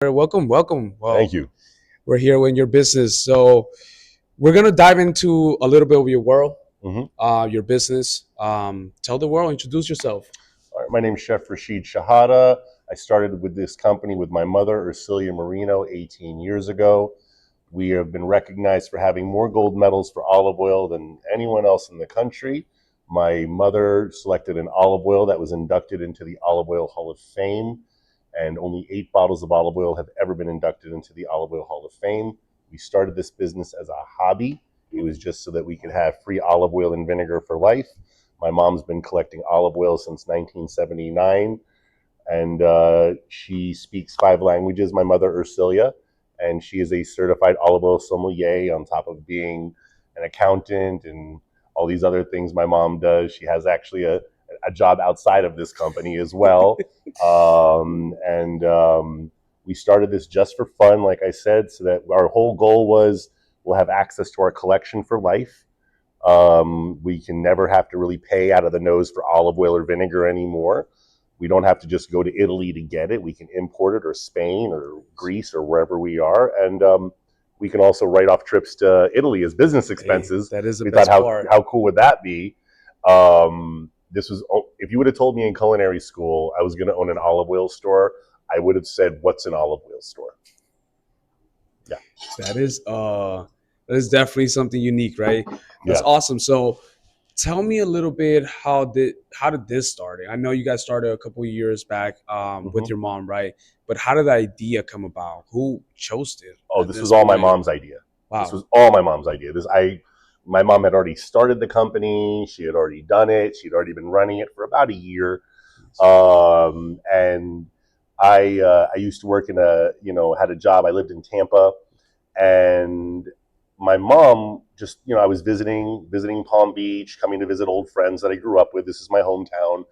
Welcome, welcome. Thank Well, you. we're here in your business. So we're gonna dive into a little bit of your world, hmm your business. Tell the world, introduce yourself. All right, my name is Chef Rashid Shahada. I started with this company with my mother, Ursilia Marino, 18 years ago. We have been recognized for having more gold medals for olive oil than anyone else in the country. My mother selected an olive oil that was inducted into the Olive Oil Hall of Fame, and only 8 bottles of olive oil have ever been inducted into the Olive Oil Hall of Fame. We started this business as a hobby. It was just so that we could have free olive oil and vinegar for life. My mom's been collecting olive oil since 1979, and she speaks 5 languages, my mother, Ursilia, and she is a certified olive oil sommelier on top of being an accountant and all these other things my mom does. She has actually a job outside of this company as well. And we started this just for fun, like I said, so that our whole goal was we'll have access to our collection for life. We can never have to really pay out of the nose for olive oil or vinegar anymore. We don't have to just go to Italy to get it. We can import it, or Spain or Greece or wherever we are. And we can also write off trips to Italy as business Hey, expenses. that is the We thought, best how, part. how cool would that be? This was, if you would have told me in culinary school I was going to own an olive oil store, I would have said, what's an olive oil store? Yeah. That is that is definitely something unique, right? That's Yeah. awesome. So tell me a little bit how did this start? I know you guys started a couple of years back with hmm your mom, right? But how did the idea come about? Who chose it Oh, at this this was all my point? mom's idea. This Wow. was all my mom's idea. My mom had already started the company. She had already done it. She'd already been running it for about a year. And I used to work had a job. I lived in Tampa, and my mom just, I was visiting Palm Beach, coming to visit old friends that I grew up with. This is my hometown.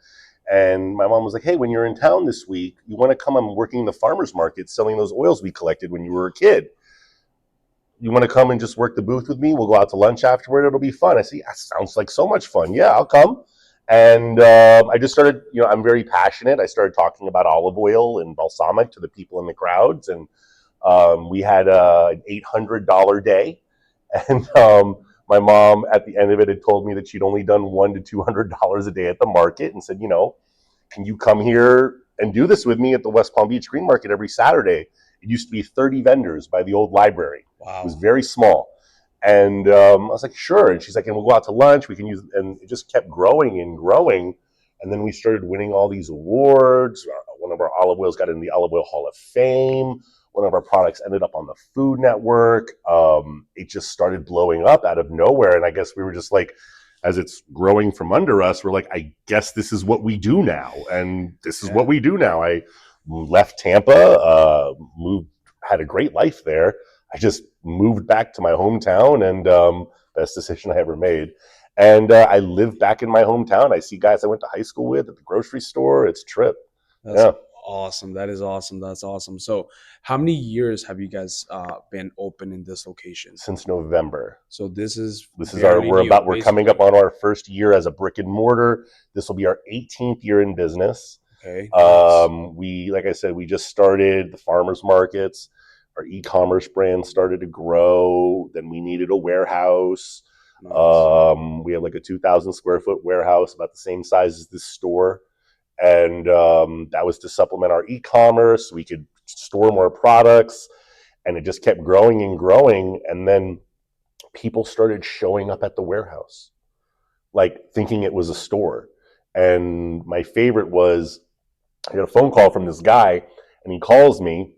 And my mom was like, hey, when you're in town this week, you want to come? I'm working the farmer's market selling those oils we collected when you were a kid. You want to come and just work the booth with me? We'll go out to lunch afterward. It'll be fun. I said, that sounds like so much fun. Yeah, I'll come. And I just started, I'm very passionate. I started talking about olive oil and balsamic to the people in the crowds. And we had an $800 day. And my mom, at the end of it, had told me that she'd only done $100 to $200 a day at the market, and said, can you come here and do this with me at the West Palm Beach Green Market every Saturday? It used to be 30 vendors by the old library. It was Wow. very small. And I was like, sure. And she's like, and we'll go out to lunch. We can use, and it just kept growing and growing. And then we started winning all these awards. One of our olive oils got in the Olive Oil Hall of Fame. One of our products ended up on the Food Network. It just started blowing up out of nowhere. And I guess we were just like, as it's growing from under us, we're like, I guess this is what we do now. And this is what Yeah. we do now. I left Tampa, moved, had a great life there. I just moved back to my hometown, and best decision I ever made. And I live back in my hometown. I see guys I went to high school with at the grocery store. It's a trip. That's Yeah. awesome. That is awesome. That's awesome. So, how many years have you guys been open in this location? Since November. So this is This is barely new, we're coming up basically. on our first year as a brick and mortar. This will be our 18th year in business. Okay, nice, Like I said, we just started the farmers markets. Our e-commerce brand started to grow. Then we needed a warehouse. nice. We have like a 2,000 square foot warehouse, about the same size as this store. And that was to supplement our e-commerce. We could store more products, and it just kept growing and growing. And then people started showing up at the warehouse, like thinking it was a store. And my favorite was, I got a phone call from this guy, and he calls me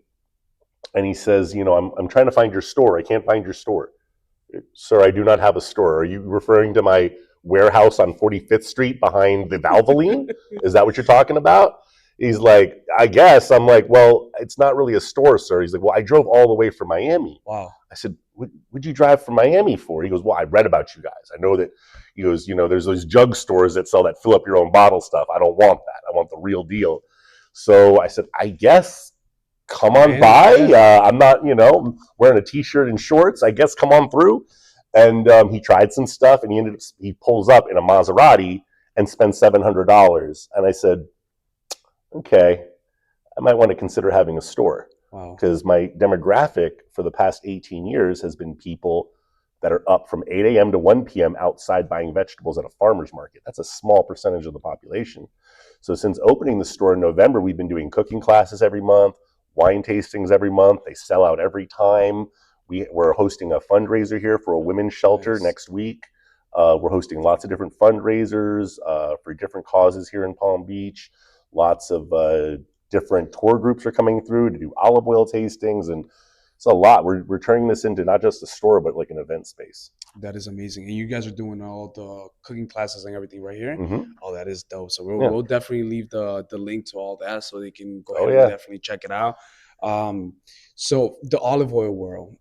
and he says, I'm trying to find your store. I can't find your store. Sir, I do not have a store. Are you referring to my warehouse on 45th Street behind the Behind-theline? Is that what you're talking about? He's like, I guess. I'm like, well, it's not really a store, sir. He's like, well, I drove all the way from Miami. Wow. I said, what'd you drive from Miami for? He goes, well, I read about you guys. I know that, he goes, there's those jug stores that sell that fill up your own bottle stuff. I don't want that. I want the real deal. So I said, I guess come Come on in, by. yeah. I'm not, wearing a t-shirt and shorts. I guess come on through. And he tried some stuff, and he pulls up in a Maserati and spends $700. And I said, okay, I might want to consider having a store. Wow. because my demographic for the past 18 years has been people that are up from 8 a.m. to 1 p.m. outside buying vegetables at a farmer's market. That's a small percentage of the population. So since opening the store in November, we've been doing cooking classes every month, wine tastings every month. They sell out every time. We're hosting a fundraiser here for a women's shelter Nice. next week. We're hosting lots of different fundraisers for different causes here in Palm Beach. Lots of different tour groups are coming through to do olive oil tastings, and it's a lot. We're turning this into not just a store, but like an event space. That is amazing. And you guys are doing all the cooking classes and everything right here. Mm-hmm. Oh, that is dope. So we'll, Yeah. we'll definitely leave the link to all that so they can go Oh ahead and yeah. definitely check it out. Um, so the olive oil world,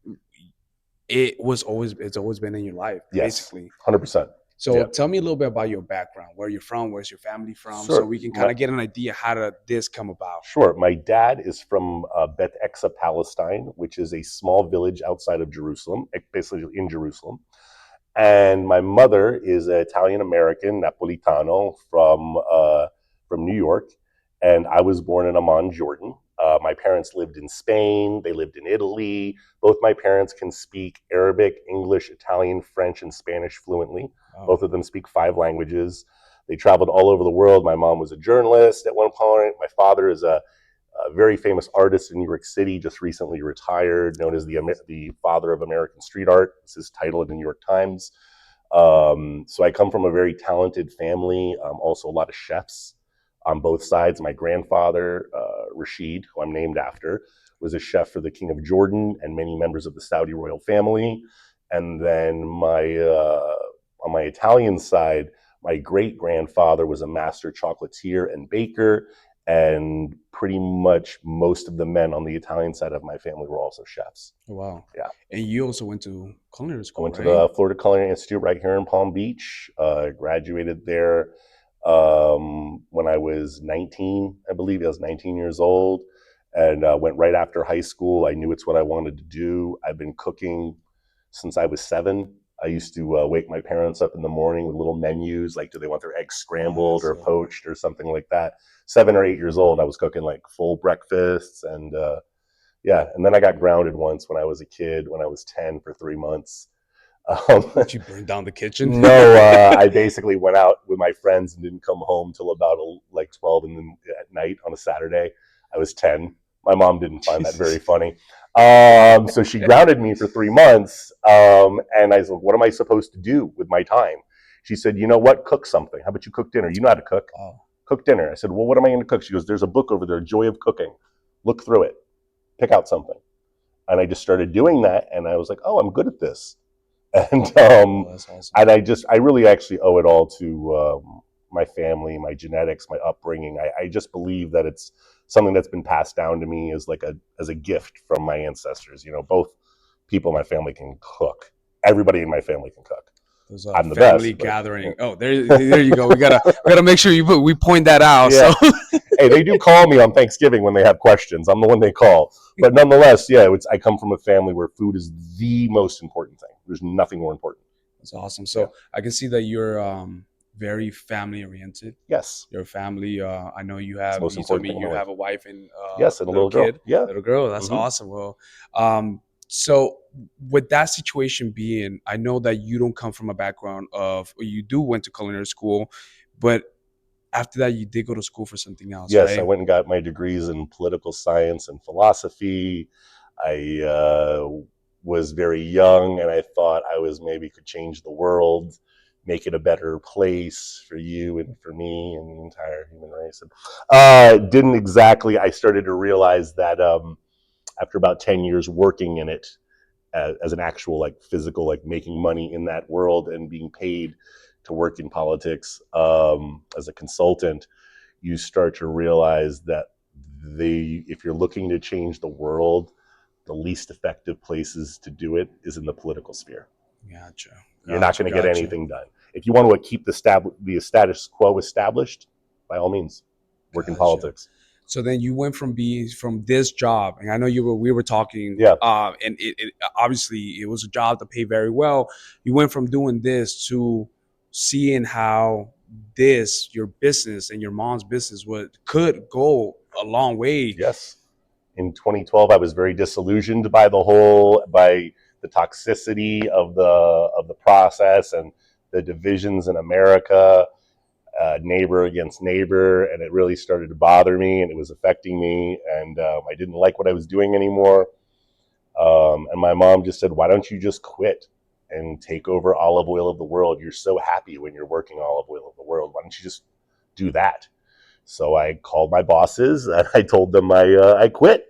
it's always been in your life, Yes. basically. 100%. So Yeah. tell me a little bit about your background, where you're from, where's your family from, so Sure. we can kind of get an idea how did this come about. Sure. My dad is from Beth Exa, Palestine, which is a small village outside of Jerusalem, basically in Jerusalem. And my mother is an Italian American, Napolitano, from New York. And I was born in Amman, Jordan. My parents lived in Spain. They lived in Italy. Both my parents can speak Arabic, English, Italian, French, and Spanish fluently. Oh, Both of them speak 5 languages. They traveled all over the world. My mom was a journalist at one point. My father is a very famous artist in New York City, just recently retired, known as the father of American street art. It's his title in the New York Times. So I come from a very talented family, also a lot of chefs on both sides. My grandfather, Rashid, who I'm named after, was a chef for the King of Jordan and many members of the Saudi royal family. And then on my Italian side, my great grandfather was a master chocolatier and baker, and pretty much most of the men on the Italian side of my family were also chefs. wow. Yeah. And you also went to culinary I school, went to right? the Florida Culinary Institute right here in Palm Beach. Graduated there when I was 19, I believe. I was 19 years old, and went right after high school. I knew it's what I wanted to do. I've been cooking since I was 7. I used to wake my parents up in the morning with little menus, like do they want their eggs Oh, scrambled that's or poached or something like that. 7 or 8 years old, I was cooking like full breakfasts, and yeah. And then I got grounded once when I was a kid, when I was 10 for 3 months. Um, Did you burn down the kitchen? no, I basically went out with my friends and didn't come home till about like 12 at night on a Saturday. I was 10. My mom didn't find that very Jesus. funny. So she grounded me for 3 months. And I said, what am I supposed to do with my time? She said, you know what? Cook something. How about you cook dinner? You know how to cook. Wow. Cook dinner. I said, well, what am I going to cook? She goes, there's a book over there, Joy of Cooking. Look through it. Pick out something. And I just started doing that. And I was like, oh, I'm good at this. and Oh, um, that's awesome. and I really actually owe it all to my family, my genetics, my upbringing. I just believe that it's something that's been passed down to me as a gift from my ancestors. You know, both people in my family can cook. Everybody in my family can cook. There's I'm the family best, but gathering. Oh, there you go. We gotta make sure we point that out. yeah. So Hey, they do call me on Thanksgiving when they have questions. I'm the one they call. But nonetheless, yeah, I come from a family where food is the most important thing. There's nothing more important. that's awesome. Yeah. So I can see that you're very family oriented. Yes. Your family. I know It's the most you told important me thing in my you life. have a wife and Yes, and a little little girl. kid, Yeah. little girl. That's Hmm. awesome. Well, so with that situation being, I know that you don't come from a background of, or you do went to culinary school, but after that you did go to school for something else, Yes, I right? went and got my degrees in political science and philosophy. I was very young, and I thought I was maybe could change the world, make it a better place for you and for me and the entire human race. And didn't exactly. I started to realize that after about 10 years working in it as an actual like physical like making money in that world and being paid to work in politics as a consultant, you start to realize that if you're looking to change the world, the least effective places to do it is in the political sphere. Gotcha, You're not gotcha, going to get gotcha, anything done. If you want to keep the status quo established, by all means, work in gotcha. politics. So then you went from being from this job, and I know we were talking, Yeah. and it obviously it was a job to pay very well. You went from doing this to seeing how your business and your mom's business could go a long way. Yes. in 2012, I was very disillusioned by the toxicity of the process and the divisions in America, neighbor against neighbor, and it really started to bother me, and it was affecting me, and I didn't like what I was doing anymore. And my mom just said, "Why don't you just quit and take over olive oil of the world? You're so happy when you're working olive oil of the world. Why don't you just do that?" So I called my bosses and I told them I quit,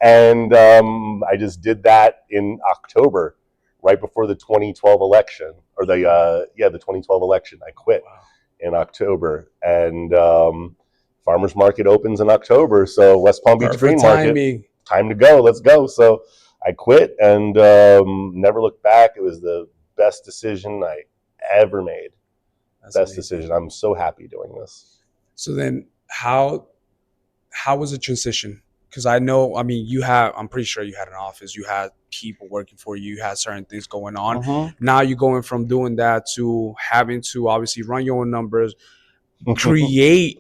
and I just did that in October, right before the 2012 election, or the 2012 election. I quit Wow. in October, and farmers market opens in October, so West Palm Beach Perfect Green Market, timing. time to go, let's go. So I quit and never looked back. It was the best decision I ever made. That's Best amazing. decision. I'm so happy doing this. So then how was the transition? Because I know, I mean, I'm pretty sure you had an office, you had people working for you, you had certain things going on. Mm-hmm. Now you're going from doing that to having to obviously run your own numbers, create,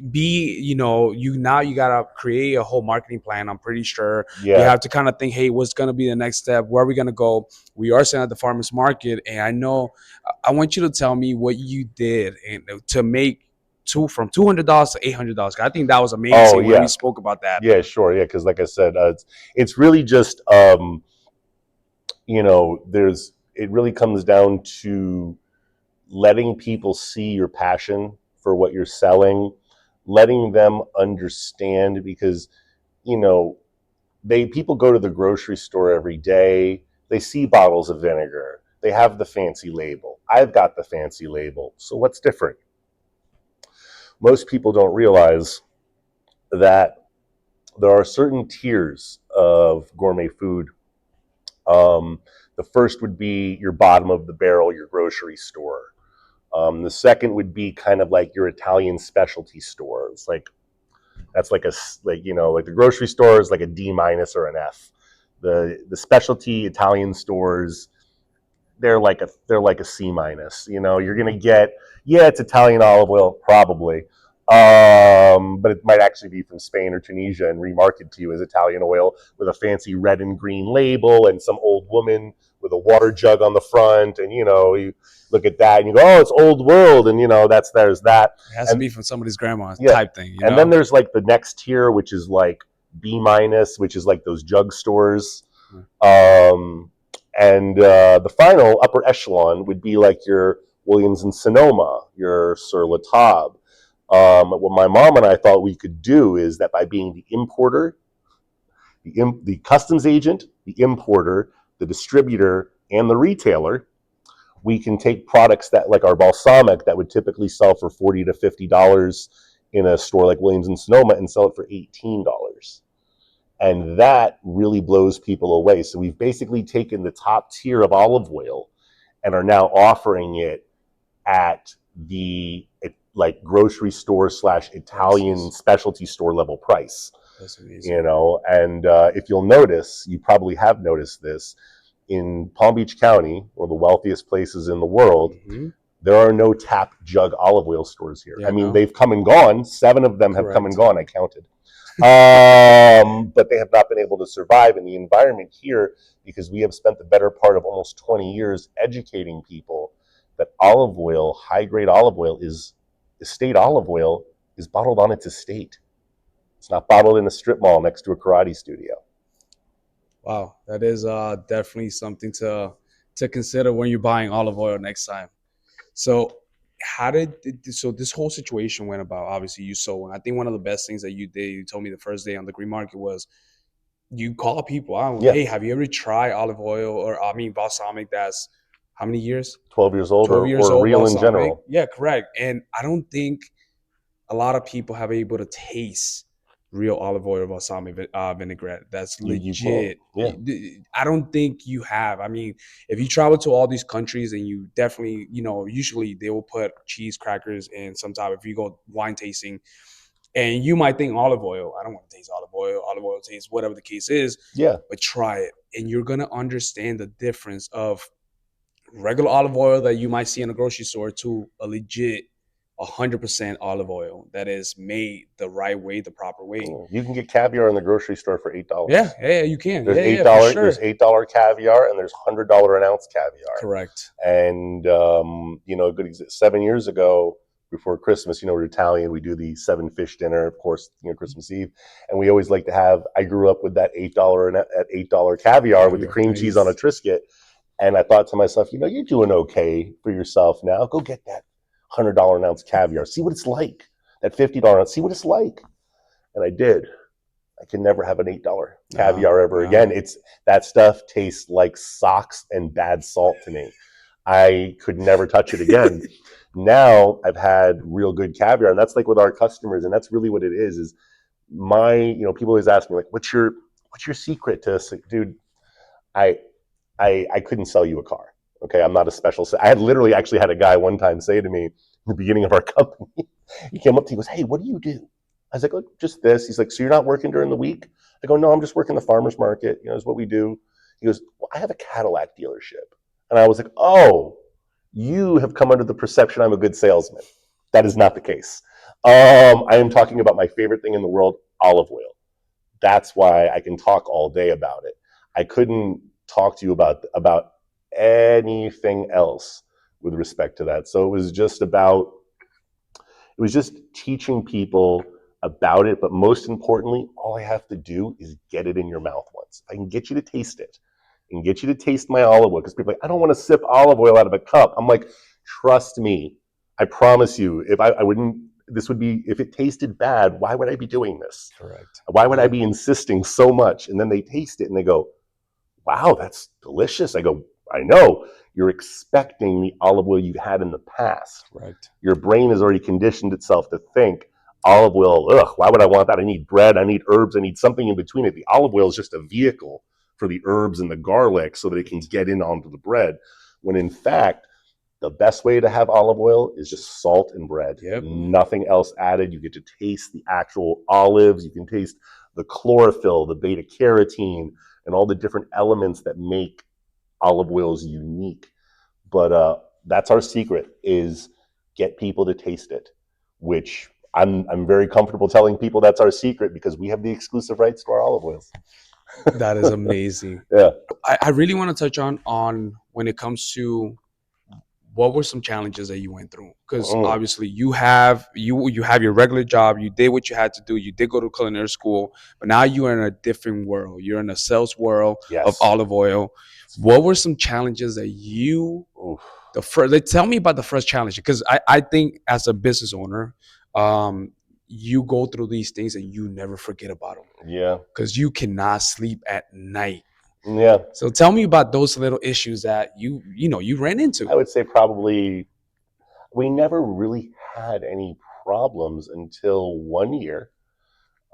you gotta create a whole marketing plan. I'm pretty sure you Yeah. have to kind of think, hey, what's gonna be the next step? Where are we gonna go? We are sitting at the farmers market, and I know I want you to tell me what you did and to make from $200 to $800. I think that was Oh amazing when we yeah. spoke about that. Yeah. Sure. Yeah. Because like I said, it's really just there's it really comes down to letting people see your passion for what you're selling, letting them understand, because you know they people go to the grocery store every day, they see bottles of vinegar, they have the fancy label, I've got the fancy label, so what's different? Most people don't realize that there are certain tiers of gourmet food. The first would be your bottom of the barrel, your grocery store. The second would be kind of like your Italian specialty store. It's like that's like the grocery store is like a D minus or an F. The specialty Italian stores, they're like a C minus. You're gonna get, yeah, it's Italian olive oil probably, but it might actually be from Spain or Tunisia and remarketed to you as Italian oil with a fancy red and green label and some old woman with a water jug on the front, and you look at that and you go, oh, it's old world, and there's that, It has to and be from somebody's grandma yeah, type thing, you and then know? there's like the next tier, which is like B minus, which is like those jug stores. Um, and the final upper echelon would be like your Williams and Sonoma, your Sur La Table. What my mom and I thought we could do is that by being the importer, the customs agent, the importer, the distributor, and the retailer, we can take products that, like our balsamic, that would typically sell for $40 to $50 in a store like Williams and Sonoma, and sell it for $18. And that really blows people away. So we've basically taken the top tier of olive oil and are now offering it at the like grocery store slash Italian Prices. specialty store level price. That's amazing. And if you'll notice, you probably have noticed this, in Palm Beach County, one of the wealthiest places in the world, Hmm. there are no tap jug olive oil stores here. I Yeah, mean, no, they've come and gone. 7 of them have come and correct. gone. I counted. But they have not been able to survive in the environment here because we have spent the better part of almost 20 years educating people that olive oil, high grade olive oil, is estate olive oil, is bottled on its estate. It's not bottled in a strip mall next to a karate studio. Wow, that is definitely something to consider when you're buying olive oil next time. So, so this whole situation went about? Obviously, you sold one. I think one of the best things that you did, you told me the first day on the green market, was you call people out. Yeah, Hey, have you ever tried olive oil, or I mean balsamic? That's how many years? 12 years old, 12 years or old real in balsamic. general. Yeah, correct. And I don't think a lot of people have able to taste real olive oil or balsamic vinaigrette. That's You can't. legit. Yeah. I don't think you have. I mean, if you travel to all these countries, and you definitely, usually they will put cheese crackers in some type. If you go wine tasting, and you might think olive oil, I don't want to taste olive oil. Olive oil tastes whatever the case is, Yeah. but try it, and you're gonna understand the difference of regular olive oil that you might see in a grocery store to a legit 100% olive oil that is made the right way, the proper way. You can get caviar in the grocery store for $8. Yeah, you can. There's Yeah, eight yeah, for dollar there's sure. $8 caviar, and there's $100 an ounce caviar. Correct. And a good 7 years ago, before Christmas, we're Italian. We do the 7 fish dinner, of course, Christmas Eve, and we always like to have. I grew up with that $8 caviar with the Caviar, cream cheese on a nice. Triscuit, and I thought to myself, you're doing okay for yourself now. Go get that $100 an ounce caviar. See what it's like. That $50 ounce. See what it's like. And I did. I can never have an $8 No, caviar ever no. again. It's that stuff tastes like socks and bad salt to me. I could never touch it again. Now I've had real good caviar, and that's like with our customers, and that's really what it is. Is people always ask me like, what's your secret to this? Dude, I I couldn't sell you a car. Okay, I'm not a special. I had literally actually had a guy one time say to me in the beginning of our company, he came up to me, he goes, "Hey, what do you do?" I was like, "Oh, just this." He's like, "So you're not working during the week?" I go, "No, I'm just working the farmer's market. Is what we do." He goes, "Well, I have a Cadillac dealership," and I was like, "Oh, you have come under the perception I'm a good salesman. That is not the case. I am talking about my favorite thing in the world, olive oil. That's why I can talk all day about it. I couldn't talk to you about anything else with respect to that. So it was just teaching people about it, but most importantly, all I have to do is get it in your mouth once. I can get you to taste it and get you to taste my olive oil, because people are like, I don't want to sip olive oil out of a cup. I'm like, trust me, I promise you, if I wouldn't, this would be, if it tasted bad, why would I be doing this? Correct. Why would I Yeah. be insisting so much? And then they taste it and they go, wow, that's delicious. I go, I know. You're expecting the olive oil you've had in the past. Correct. Your brain has already conditioned itself to think olive oil, ugh, why would I want that? I need bread, I need herbs, I need something in between it. The olive oil is just a vehicle for the herbs and the garlic so that it can get in onto the bread. When in fact, the best way to have olive oil is just salt and bread. Yep. Nothing else added. You get to taste the actual olives. You can taste the chlorophyll, the beta carotene, and all the different elements that make olive oils unique. But that's our secret: is get people to taste it, which I'm very comfortable telling people that's our secret, because we have the exclusive rights to our olive oils. That is amazing. Yeah. I really want to touch on when it comes to what were some challenges that you went through, because Mm. obviously you have your regular job, you did what you had to do, you did go to culinary school, but now you're in a different world, you're in a sales world of Yes. olive oil. What were some challenges that you Oof. the first like, tell me about the first challenge, because I think as a business owner, you go through these things and you never forget about them Yeah. because you cannot sleep at night. Yeah. So tell me about those little issues that you ran I into. would say probably we never really had any problems until one year.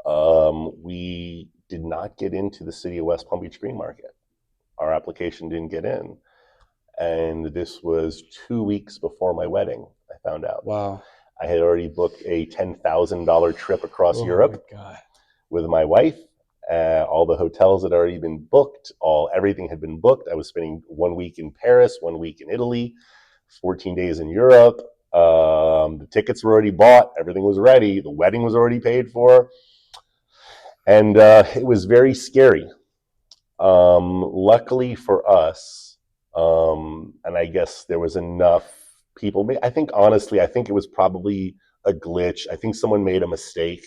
We did not get into the city of West Palm Beach Green Market. Our application didn't get in. And this was 2 weeks before my wedding, I found out. Wow. I had already booked a $10,000 trip across Oh my Europe God. with my wife. All the hotels had already been booked. Everything had been booked. I was spending 1 week in Paris, 1 week in Italy, 14 days in Europe. The tickets were already bought. Everything was ready. The wedding was already paid for. And it was very scary. Luckily for us, and I guess there was enough people. I think honestly, I think it was probably a glitch. I think someone made a mistake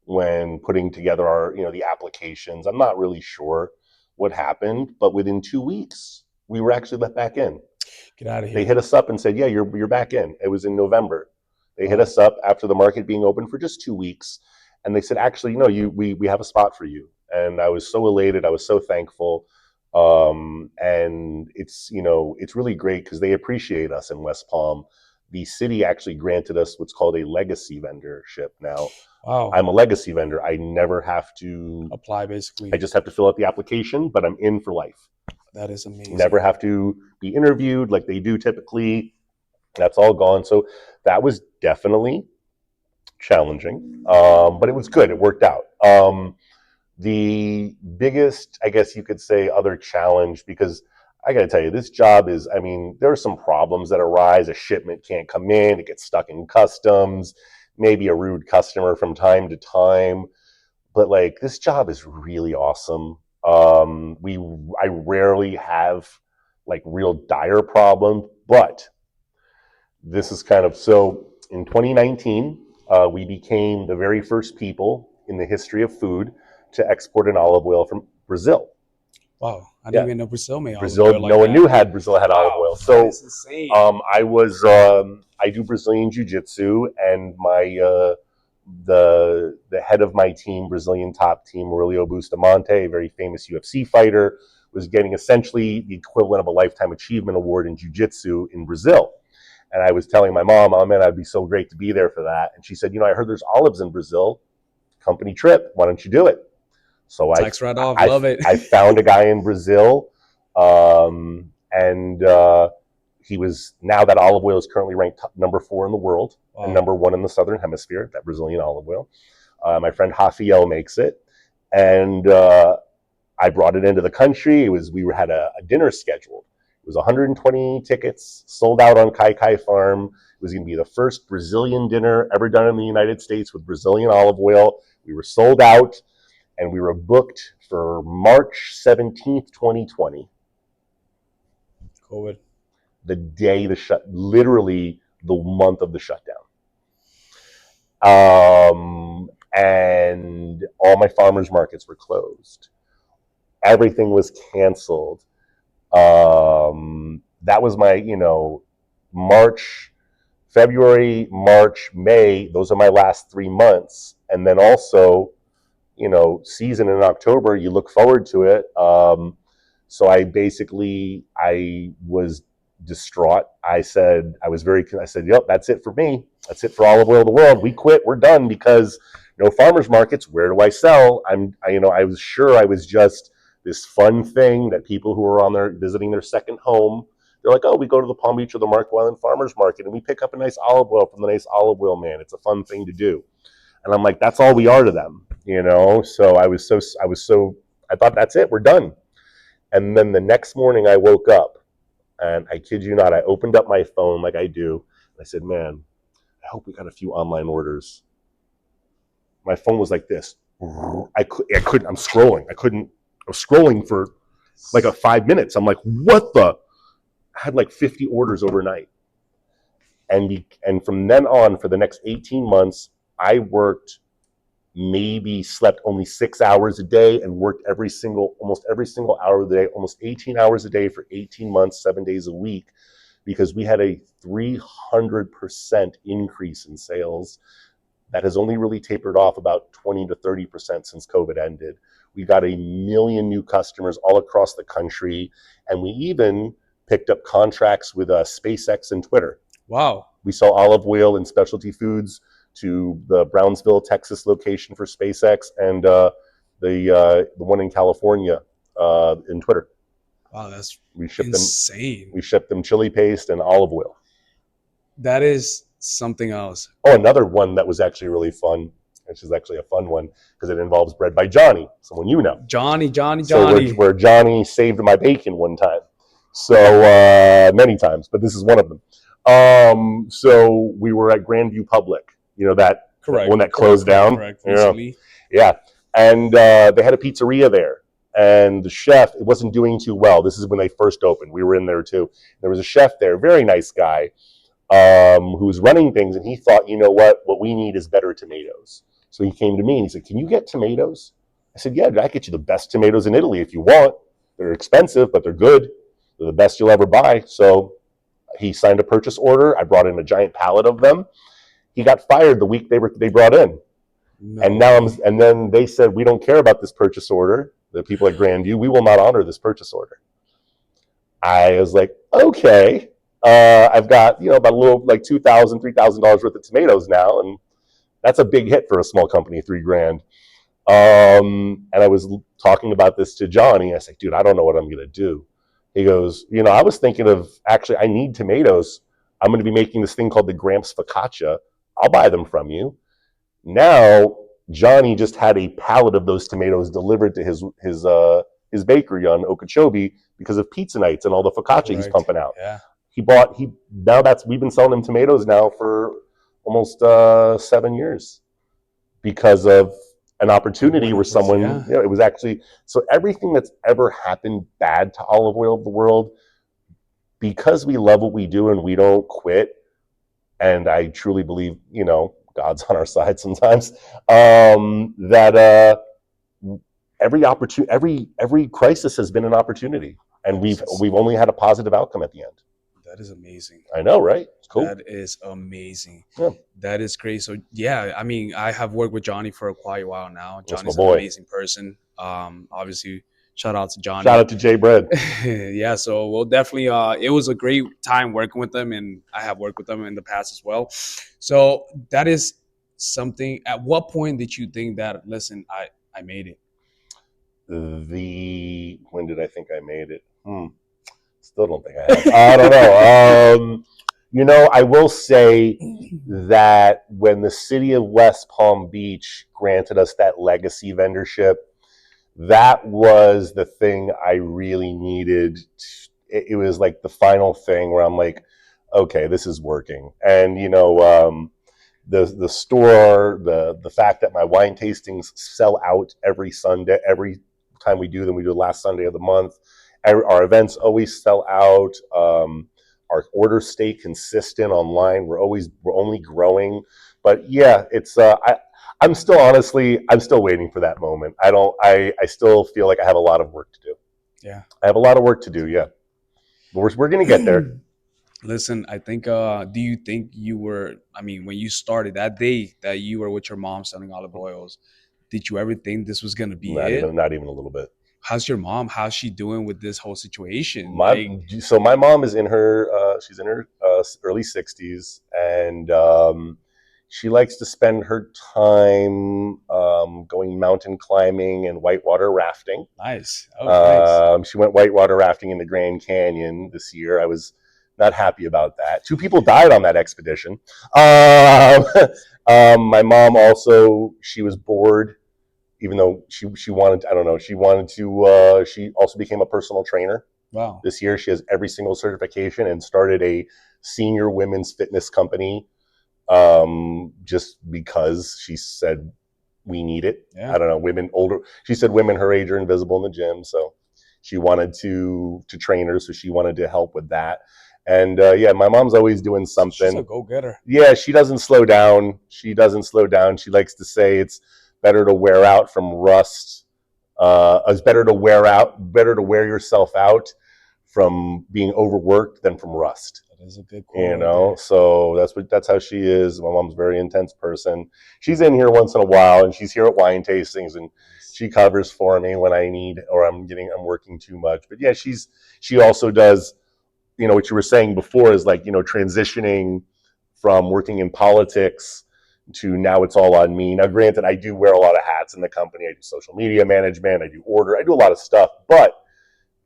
when putting together the applications. I'm not really sure what happened, but within 2 weeks, we were actually let back in. Get out of They here. hit us up and said, "Yeah, you're back in." It was in November. They hit Wow. us up after the market being open for just 2 weeks, and they said, "Actually, no, we have a spot for you." And I was so elated. I was so thankful. And it's really great because they appreciate us in West Palm. The city actually granted us what's called a legacy vendorship. Now, Wow. I'm a legacy vendor. I never have to. Apply I basically. just have to fill out the application, but I'm in for life. That is amazing. Never have to be interviewed like they do typically. That's all gone. So that was definitely challenging, but it was good. It worked out. The biggest, I guess you could say, other challenge, because I got to tell you, this job is, I mean, there are some problems that arise. A shipment can't come in, it gets stuck in customs, maybe a rude customer from time to time. But like, this job is really awesome. I rarely have like real dire problems, but this is kind of so in 2019, we became the very first people in the history of food to export an olive oil from Brazil. Wow, I didn't Yeah, even know Brazil made olive Brazil, oil no like one that. knew had Brazil had olive Wow, oil. that So is insane. I do Brazilian jiu-jitsu, and the head of my team, Brazilian top team, Aurelio Bustamante, a very famous UFC fighter, was getting essentially the equivalent of a lifetime achievement award in jiu-jitsu in Brazil. And I was telling my mom, oh man, I'd be so great to be there for that. And she said, I heard there's olives in Brazil, company trip. Why don't you do it? So Tax right off, I, love it. I found a guy in Brazil, and he was, now that olive oil is currently ranked number 4 in the world and Wow, number 1 in the Southern Hemisphere, that Brazilian olive oil. My friend Rafael makes it. And I brought it into the country. We had a dinner scheduled. It was 120 tickets, sold out on Kai Kai Farm. It was going to be the first Brazilian dinner ever done in the United States with Brazilian olive oil. We were sold out, and we were booked for March 17th, 2020. COVID. The day literally the month of the shutdown. And all my farmers markets were closed. Everything was canceled. That was my, March, February, March, May. Those are my last 3 months. And then also, season in October, you look forward to it. So I was distraught. I said, yep, that's it for me. That's it for Olive Oil of the World. We quit. We're done, because no farmers markets. Where do I sell? I was sure I was just this fun thing that people who are on there visiting their second home, they're like, oh, we go to the Palm Beach or the Marco Island Farmers Market and we pick up a nice olive oil from the nice olive oil man. It's a fun thing to do. And I'm like, that's all we are to them, So I thought, that's it, we're done. And then the next morning I woke up, and I kid you not, I opened up my phone like I do. And I said, man, I hope we got a few online orders. My phone was like this. I couldn't, I'm scrolling. I was scrolling for like 5 minutes. I'm like, what the? I had like 50 orders overnight. And from then on, for the next 18 months, I slept only 6 hours a day and worked almost every single hour of the day, almost 18 hours a day for 18 months, 7 days a week, because we had a 300% increase in sales that has only really tapered off about 20 to 30% since COVID ended. We got 1 million new customers all across the country, and we even picked up contracts with SpaceX and Twitter. Wow. We sell olive oil and specialty foods to the Brownsville, Texas location for SpaceX, and the one in California in Twitter. Wow, that's We shipped insane. We shipped them chili paste and olive oil. That is something else. Oh, another one that was actually really fun, which is actually a fun one because it involves Bread by Johnny, someone you know. Johnny. So where Johnny saved my bacon one time. So many times, but this is one of them. So we were at Grandview Public, that one that closed down. Correct. Recently. Yeah. And they had a pizzeria there. And the chef, it wasn't doing too well. This is when they first opened. We were in there too. There was a chef there, very nice guy, who was running things. And he thought, what we need is better tomatoes. So he came to me and he said, can you get tomatoes? I said, yeah, I get you the best tomatoes in Italy if you want. They're expensive, but they're good. They're the best you'll ever buy. So he signed a purchase order. I brought in a giant pallet of them. He got fired the week they brought in. No. And then they said, we don't care about this purchase order. The people at Grandview, we will not honor this purchase order. I was like, okay, I've got, about a little like $2,000, $3,000 worth of tomatoes now. And that's a big hit for a small company, $3,000. And I was talking about this to Johnny. I said, dude, I don't know what I'm going to do. He goes, I was thinking of, actually, I need tomatoes. I'm going to be making this thing called the Gramps Focaccia. I'll buy them from you. Now, Johnny just had a pallet of those tomatoes delivered to his his bakery on Okeechobee because of pizza nights and all the focaccia he's Correct. pumping out. Yeah. He now that's we've been selling him tomatoes now for almost 7 years because of an opportunity What where yeah. someone, it was actually, so everything that's ever happened bad to olive oil of the world, because we love what we do and we don't quit, and I truly believe, God's on our side sometimes, that every opportunity, every crisis has been an opportunity, and That is we've only had a positive outcome at the end. that is amazing. I know, right? It's cool. That is amazing. Yeah, That is great. So yeah, I mean, I have worked with Johnny for quite a while now. that's my Johnny's an boy. amazing person. Obviously, shout out to Shout Johnny. out to Jay Bread. Yeah, so we'll definitely. It was a great time working with them, and I have worked with them in the past as well. So that is something. At what point did you think that? Listen, I made it. When did I think I made it? Still don't think I have. I don't know. I will say that when the city of West Palm Beach granted us that legacy vendorship, that was the thing I really needed. It was like the final thing where I'm like, okay, this is working. And the store, the fact that my wine tastings sell out every Sunday, every time we do them, we do the last Sunday of the month. Our events always sell out. Our orders stay consistent online. We're only growing, but yeah, it's I'm still waiting for that moment. I still feel like I have a lot of work to do. Yeah. I have a lot of work to do. Yeah, but we're gonna get there. Listen, I think do you think you were, I mean, when you started that day that you were with your mom selling olive oils, did you ever think this was gonna be it? Not even a little bit. How's your mom? How's she doing with this whole situation? my Like, my mom is in her she's in her early 60s, and she likes to spend her time going mountain climbing and whitewater rafting. nice. Oh, nice. She went whitewater rafting in the Grand Canyon this year. I was not happy about that. Two people died on that expedition. um, my mom also, she was bored, even though she wanted, I don't know, she wanted to, she also became a personal trainer. Wow. This year she has every single certification and started a senior women's fitness company, just because she said we need it. Yeah. I don't know, women older, she said women her age are invisible in the gym, so she wanted to train her, so she wanted to help with that. And yeah, my mom's always doing She's a something. go-getter. Yeah, she doesn't slow down. She doesn't slow down. She likes to say it's better to wear out from rust. It's better to wear yourself out from being overworked than from rust. That is a good quote right there. So that's how she is. My mom's a very intense person. She's in here once in a while, and she's here at wine tastings, and she covers for me when I need, or I'm working too much. But yeah, she also does, what you were saying before is like, transitioning from working in politics to now it's all on me. Now, granted, I do wear a lot of hats in the company. I do social media management, I do a lot of stuff, but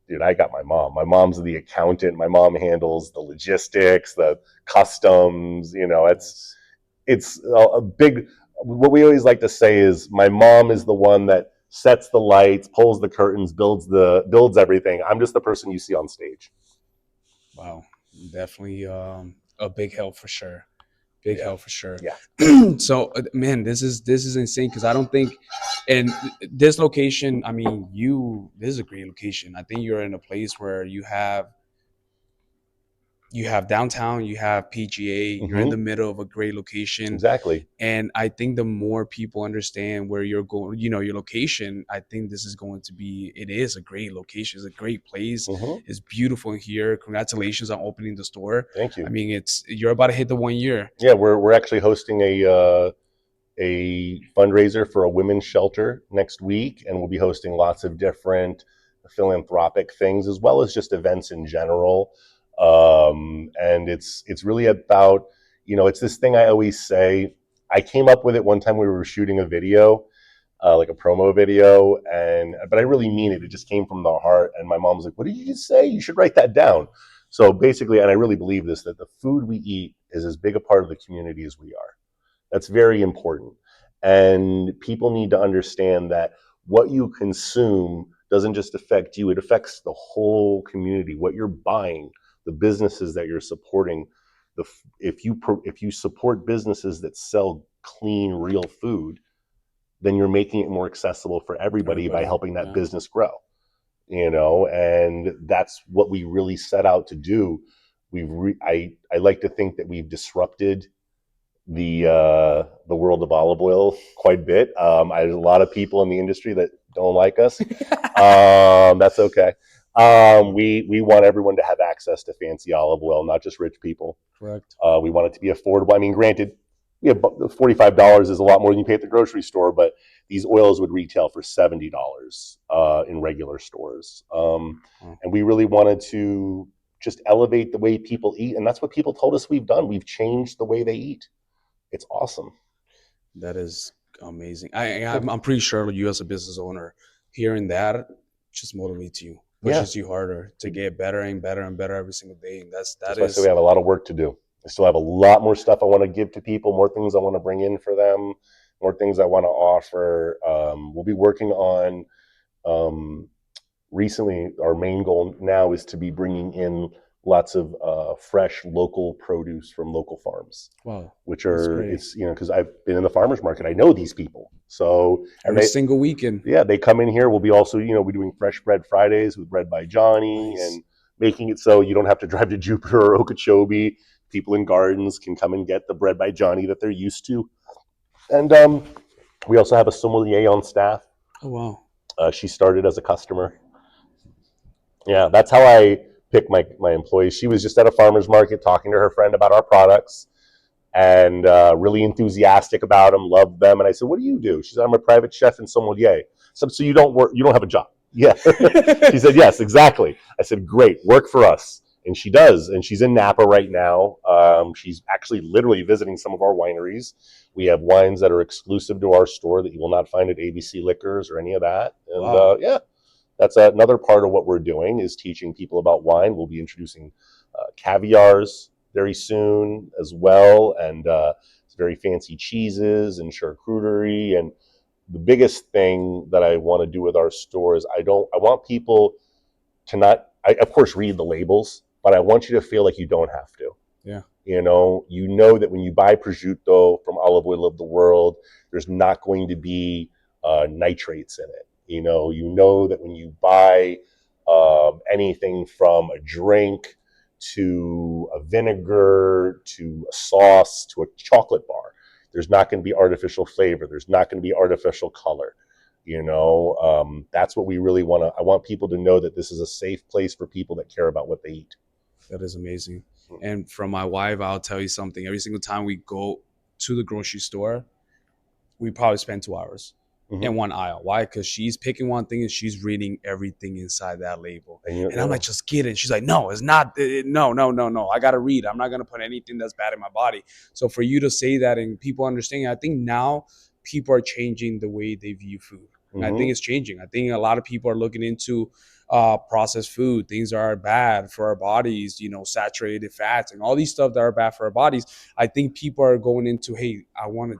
dude, I got my mom. My mom's the accountant. My mom handles the logistics, the customs. It's a big. What we always like to say is my mom is the one that sets the lights, pulls the curtains, builds everything. I'm just the person you see on stage. Wow. Definitely a big help for sure. Big Yeah, help for sure. yeah. So man, this is insane because I don't think, and this location, I mean, this is a great location. I think you're in a place where you have downtown, you have PGA, you're in the Mm-hmm. middle of a great location. Exactly. And I think the more people understand where you're going, your location, I think this is going to be, it is a great location. It's a great place. Mm-hmm. It's beautiful in here. Congratulations on opening the store. Thank I you. mean, you're about to hit the 1 year. Yeah, we're actually hosting a fundraiser for a women's shelter next week, and we'll be hosting lots of different philanthropic things as well as just events in general. And it's really about, it's this thing I always say. I came up with it one time we were shooting a video, like a promo video, but I really mean it. It just came from the heart. And my mom was like, "What did you just say? You should write that down." So basically, and I really believe this, that the food we eat is as big a part of the community as we are. That's very important. And people need to understand that what you consume doesn't just affect you, it affects the whole community. What you're buying, the businesses that you're supporting. If you support businesses that sell clean, real food, then you're making it more accessible for everybody by Everybody, helping that yeah. business grow. And that's what we really set out to do. I like to think that we've disrupted the world of olive oil quite a bit. There's a lot of people in the industry that don't like us. That's okay. We want everyone to have access to fancy olive oil, not just rich people. Correct. We want it to be affordable. I mean, granted, yeah, $45 is a lot more than you pay at the grocery store, but these oils would retail for $70 in regular stores. Oh, And we really wanted to just elevate the way people eat, and that's what people told us we've done. We've changed the way they eat. It's awesome. that is amazing. I'm pretty sure you as a business owner, hearing that just motivates you, Yeah, pushes you harder to get better and better and better every single day. And that that's why I say we is have a lot of work to do. I still have a lot more stuff I want to give to people, more things I want to bring in for them, more things I want to offer. We'll be working on um, recently. Our main goal now is to be bringing in lots of fresh local produce from local farms, wow, which that's are great. it's because I've been in the farmers market. I know these people, so and Every they single weekend. yeah, they come in here. We'll be also, we're doing fresh bread Fridays with Bread by Johnny Nice. and making it so you don't have to drive to Jupiter or Okeechobee. People in gardens can come and get the Bread by Johnny that they're used to. And we also have a sommelier on staff. Oh wow. She started as a customer. Yeah, that's how I pick my employees. She was just at a farmer's market talking to her friend about our products and really enthusiastic about them, loved them. And I said, "What do you do?" She said, "I'm a private chef and sommelier." I said, "So you don't work? You don't have a job?" Yeah. She said, "Yes, exactly." I said, "Great, work for us." And she does. And she's in Napa right now. She's actually literally visiting some of our wineries. We have wines that are exclusive to our store that you will not find at ABC Liquors or any of that. And Wow. yeah, that's another part of what we're doing is teaching people about wine. We'll be introducing caviars very soon as well, and very fancy cheeses and charcuterie. And the biggest thing that I want to do with our store is I want people to not, of course, read the labels, but I want you to feel like you don't have to. Yeah. That when you buy prosciutto from Olive Oil of the World, there's not going to be nitrates in it. That when you buy anything from a drink to a vinegar to a sauce to a chocolate bar, there's not going to be artificial flavor. There's not going to be artificial color. That's what we really want to. I want people to know that this is a safe place for people that care about what they eat. That is amazing. And from my wife, I'll tell you something. Every single time we go to the grocery store, we probably spend 2 hours Mm-hmm. in one aisle. Why? Because she's picking one thing and she's reading everything inside that label. And And I'm like, just get it. And she's like, no, it's not. No, no, no, no. I got to read. I'm not going to put anything that's bad in my body. So for you to say that and people understanding, I think now people are changing the way they view food. And I think mm-hmm. it's changing. I think a lot of people are looking into processed food, things that are bad for our bodies, saturated fats and all these stuff that are bad for our bodies. I think people are going into, hey, I want to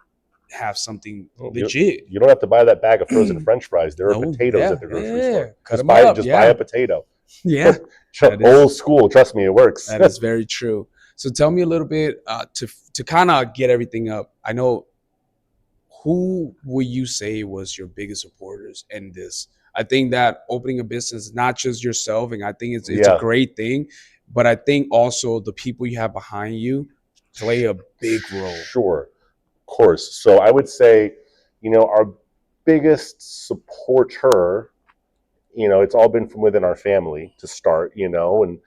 have something You, legit. you don't have to buy that bag of frozen French fries. There are No, potatoes yeah, at the grocery yeah, store. cut Just them buy it. up, Just buy yeah, a potato. yeah. That is Old school. Trust me, it works. that is very true. So tell me a little bit to kind of get everything up. I know, who would you say was your biggest supporters in this? I think that opening a business is not just yourself, and I think it's a Yeah, great thing, but I think also the people you have behind you play a big role. sure, of course. So I would say, our biggest supporter, it's all been from within our family to start, and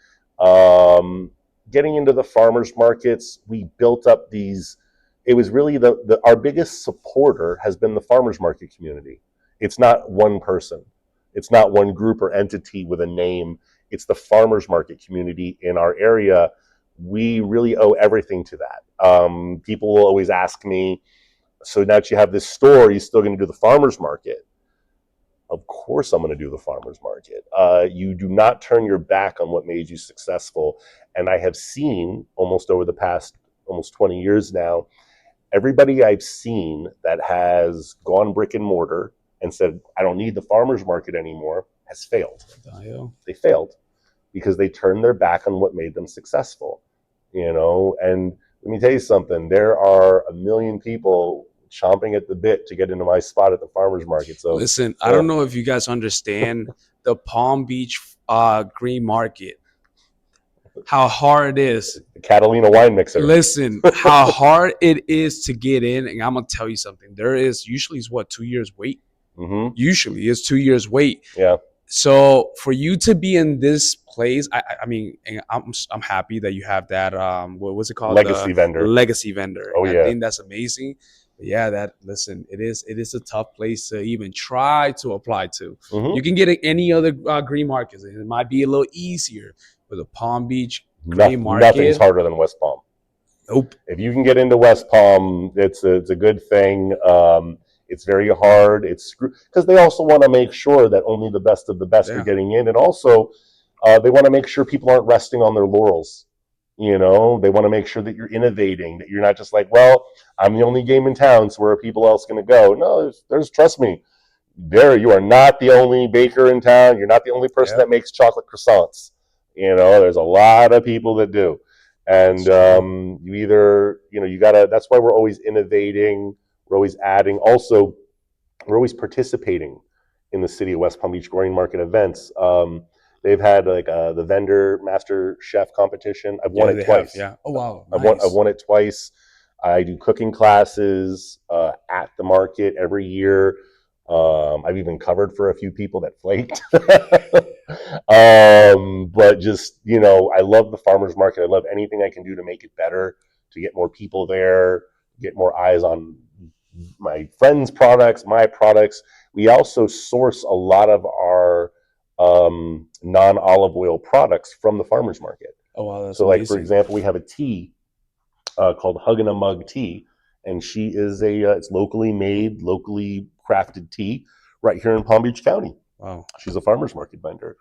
getting into the farmers markets, we built up these. It was really our biggest supporter has been the farmers market community. It's not one person, it's not one group or entity with a name. It's the farmers market community in our area. We really owe everything to that. People will always ask me, so now that you have this store, are you still going to do the farmers market? Of course, I'm going to do the farmers market. You do not turn your back on what made you successful. And I have seen almost over the past almost 20 years now, everybody I've seen that has gone brick and mortar and said, I don't need the farmers market anymore. has failed. What the hell? They failed because they turned their back on what made them successful. And let me tell you something. There are a million people chomping at the bit to get into my spot at the farmers market. So Listen, I yeah, don't know if you guys understand the Palm Beach green market, how hard it is. the Catalina wine mixer. Listen, how hard it is to get in, and I'm gonna tell you something. There is usually is what 2 years wait. Mm-hmm. Usually it's 2 years wait. Yeah. So for you to be in this place, I mean, I'm happy that you have that. What was it called? Legacy The vendor. legacy vendor. Oh I yeah. think that's amazing. But yeah, that listen, it is a tough place to even try to apply to. Mm-hmm. You can get it any other green markets. It might be a little easier, but the Palm Beach green Nothing's market, harder than West Palm. nope. If you can get into West Palm, it's a good thing. It's very hard. It's because they also want to make sure that only the best of the best are Yeah, getting in, and also they want to make sure people aren't resting on their laurels. They want to make sure that you're innovating, that you're not just like, well, I'm the only game in town, so where are people else going to go? No, there's trust me, you are not the only baker in town. You're not the only person yeah, that makes chocolate croissants. There's a lot of people that do. And it's true. you either, you gotta. That's why we're always innovating. We're always adding. Also, we're always participating in the city of West Palm Beach growing market events. They've had like the vendor master chef competition. I've won Yeah, it they have. twice. Yeah. Oh wow, I've nice. won it twice. I do cooking classes at the market every year. I've even covered for a few people that flaked. But just, I love the farmers market. I love anything I can do to make it better, to get more people there, get more eyes on my friends' products, my products. We also source a lot of our non-olive oil products from the farmers market. Oh wow, that's So, like for amazing. example, we have a tea called Hug in a Mug Tea, and she is it's locally made, locally crafted tea right here in Palm Beach County. Wow. She's a farmers market vendor.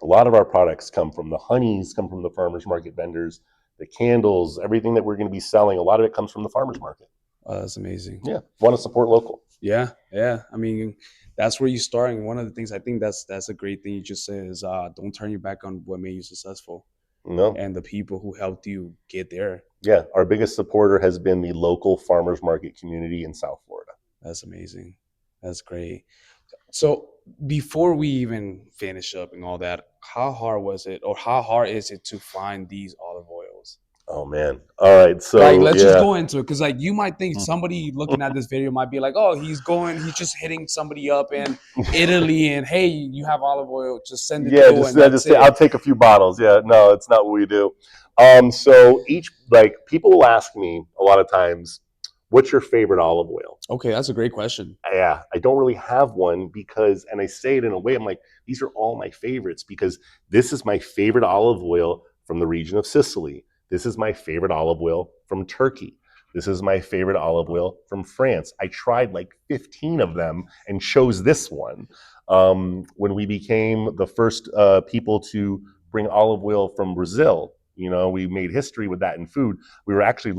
A lot of our products come from the honeys, come from the farmers market vendors, the candles, everything that we're going to be selling. A lot of it comes from the farmers market. Oh, that's amazing. Yeah, want to support local. Yeah, yeah. I mean, that's where you start. And one of the things I think that's a great thing you just said is don't turn your back on what made you successful No, and the people who helped you get there. yeah, our biggest supporter has been the local farmers market community in South Florida. That's amazing. That's great. So before we even finish up and all that, how hard was it, or how hard is it to find these olive oils? Oh man! All right, Like, so let's just yeah. go into it because, like, you might think somebody looking at this video might be like, "Oh, he's just hitting somebody up in Italy, and hey, you have olive oil, just send it Yeah, through, just and that's just say, I'll it." take a few bottles. Yeah, no, it's not what we do. So each like people will ask me a lot of times, "What's your favorite olive oil?" Okay, that's a great question. Yeah, I don't really have one because, and I say it in a way, I'm like, these are all my favorites because this is my favorite olive oil from the region of Sicily. This is my favorite olive oil from Turkey. This is my favorite olive oil from France. I tried like 15 of them and chose this one. When we became the first people to bring olive oil from Brazil, we made history with that in food. We were actually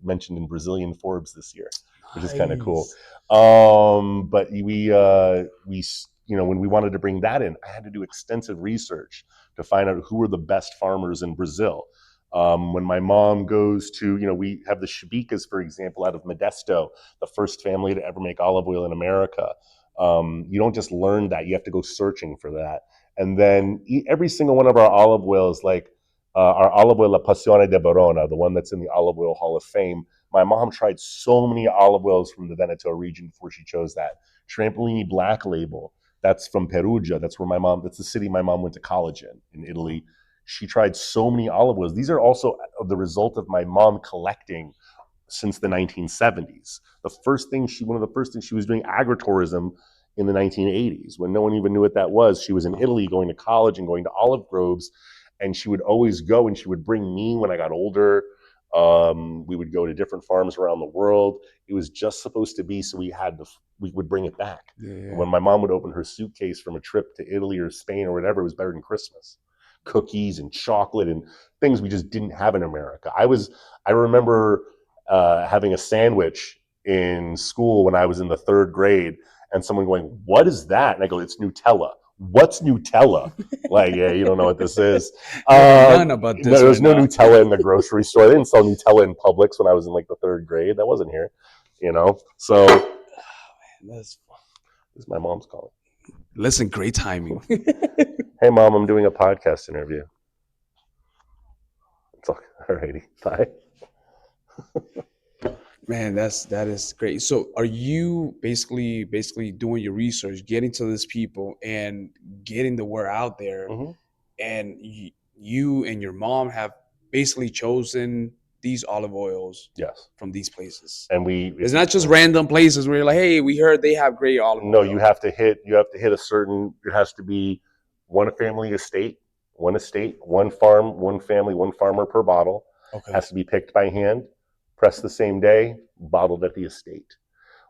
mentioned in Brazilian Forbes this year, which is kind of cool. Nice. But when we wanted to bring that in, I had to do extensive research to find out who were the best farmers in Brazil. When my mom goes to, we have the Shabicas, for example, out of Modesto, the first family to ever make olive oil in America. You don't just learn that; you have to go searching for that. And then every single one of our olive oils, like our olive oil La Passione de Verona, the one that's in the Olive Oil Hall of Fame. My mom tried so many olive oils from the Veneto region before she chose that. Trampolini Black Label, that's from Perugia. That's the city my mom went to college in Italy. She tried so many olive oils. These are also the result of my mom collecting since the 1970s. One of the first things she was doing agritourism in the 1980s when no one even knew what that was. She was in Italy going to college and going to olive groves, and she would always go and she would bring me when I got older. We would go to different farms around the world. It was just supposed to be so we would bring it back. Yeah, And yeah. when my mom would open her suitcase from a trip to Italy or Spain or whatever, it was better than Christmas. Cookies and chocolate and things we just didn't have in America. I remember having a sandwich in school when I was in the third grade, and someone going, "What is that?" And I go, "It's Nutella." "What's Nutella?" Like, yeah, you don't know what this is. None about No, this there right was no now. Nutella in the grocery store. They didn't sell Nutella in Publix when I was in like the third grade. That wasn't here, you know. So That's, this is my mom's calling. listen, great timing. Hey, Mom, I'm doing a podcast interview. It's all righty. Bye. Man, that is great. So, are you basically doing your research, getting to these people, and getting the word out there? Mm-hmm. And you and your mom have basically chosen these olive oils Yes, from these places. and we It's not just random places where you're like, hey, we heard they have great olive no, oil. you have to hit a certain. It has to be one family estate, one farm, one family, one farmer per bottle. Okay. Has to be picked by hand, pressed the same day, bottled at the estate.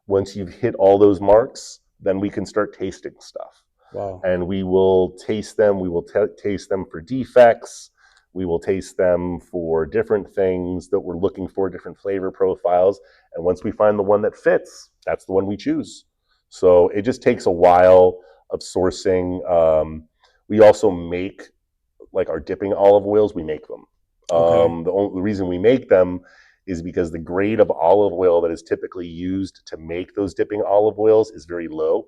Once you've hit all those marks, then we can start tasting stuff. Wow. And we will taste them. We will taste them for defects. We will taste them for different things that we're looking for, different flavor profiles. And once we find the one that fits, that's the one we choose. So it just takes a while of sourcing. We also make like our dipping olive oils. We make them. Okay. The reason we make them is because the grade of olive oil that is typically used to make those dipping olive oils is very low.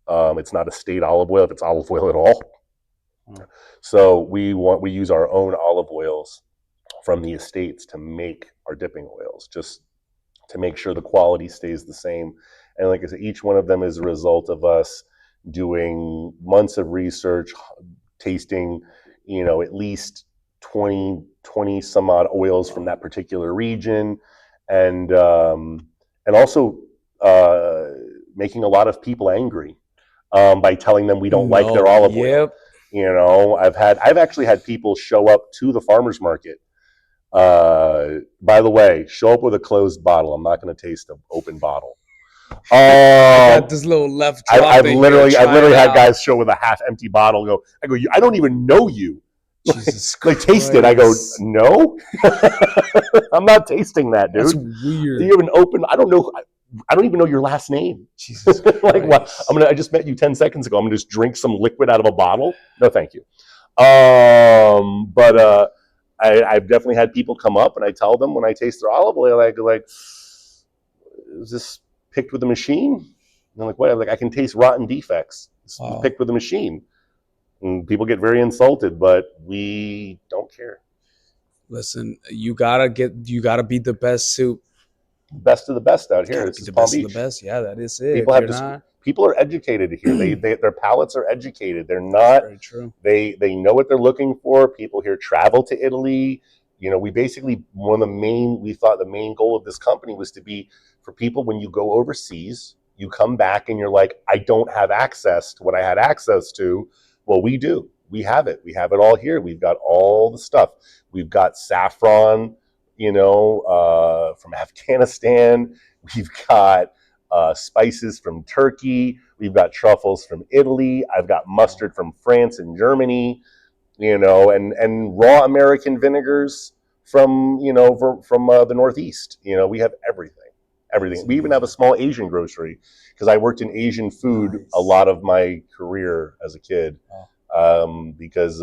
It's not estate olive oil if it's olive oil at all. So we use our own olive oils from the estates to make our dipping oils, just to make sure the quality stays the same. And like I said, each one of them is a result of us doing months of research, tasting, at least 20 some odd oils from that particular region, and also making a lot of people angry by telling them we don't like their No. olive oil. Yep. I've actually had people show up to the farmer's market. By the way, show up with a closed bottle. I'm not going to taste an open bottle. I got this little left drop I've in literally here. had guys show with a half empty bottle. I go, I don't even know you. Jesus Like, Christ. taste it. I go, no, I'm not tasting that, dude. That's weird. You have an open. I don't know. I don't even know your last name. Jesus Like, what? Christ. I just met you 10 seconds ago. I'm gonna just drink some liquid out of a bottle. No, thank you. But I've definitely had people come up, and I tell them when I taste their olive oil, I go like, is this picked with a machine? And I'm like, what? I'm like, I can taste rotten defects. It's picked with a machine. And people get very insulted, but we don't care. Listen, you gotta be the best soup. Best of the best out here. Gotta This be is the Palm best of the Beach. best. Yeah, that is it. People If have you're not, people are educated here. Their palates are educated. They're that's not. very true. They know what they're looking for. People here travel to Italy. We basically we thought the main goal of this company was to be for people when you go overseas, you come back and you're like, I don't have access to what I had access to. Well, we do. We have it. We have it all here. We've got all the stuff. We've got saffron, from Afghanistan. We've got spices from Turkey. We've got truffles from Italy. I've got mustard from France and Germany. And raw American vinegars from the Northeast. We have everything. We even have a small Asian grocery because I worked in Asian food a lot of my career as a kid. Because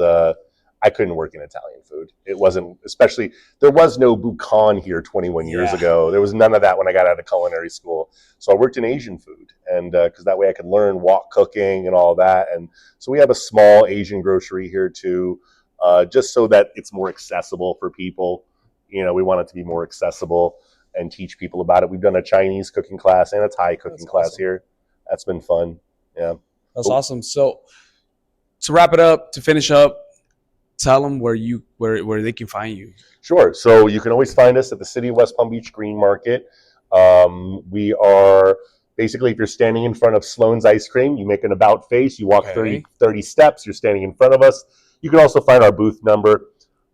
I couldn't work in Italian food. It wasn't, especially, there was no Bukan here 21 years ago. There was none of that when I got out of culinary school. So I worked in Asian food, and because that way I could learn wok cooking and all that. And so we have a small Asian grocery here too, just so that it's more accessible for people. We want it to be more accessible and teach people about it. We've done a Chinese cooking class and a Thai cooking class here. That's been fun. Yeah. That's awesome. So to wrap it up, to finish up, tell them where they can find you. Sure. So you can always find us at the City of West Palm Beach Green Market. We are basically, if you're standing in front of Sloan's Ice Cream, you make an about face, you walk 30 steps, you're standing in front of us. You can also find our booth number,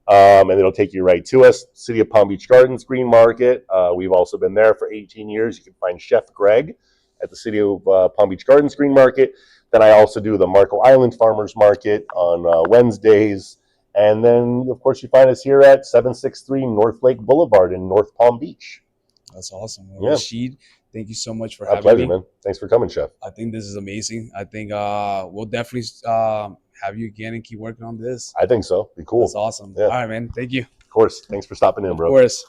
and it'll take you right to us. City of Palm Beach Gardens Green Market. We've also been there for 18 years. You can find Chef Greg at the City of Palm Beach Gardens Green Market. Then I also do the Marco Island Farmers Market on Wednesdays. And then, of course, you find us here at 763 North Lake Boulevard in North Palm Beach. That's awesome. Well, Yeah, Rashid, thank you so much for my having pleasure, me. man. Thanks for coming, Chef. I think this is amazing. I think we'll definitely have you again and keep working on this. I think so. Be That's cool. awesome. Yeah, All right, man. Thank you. of course. Thanks for stopping in, Of bro. course.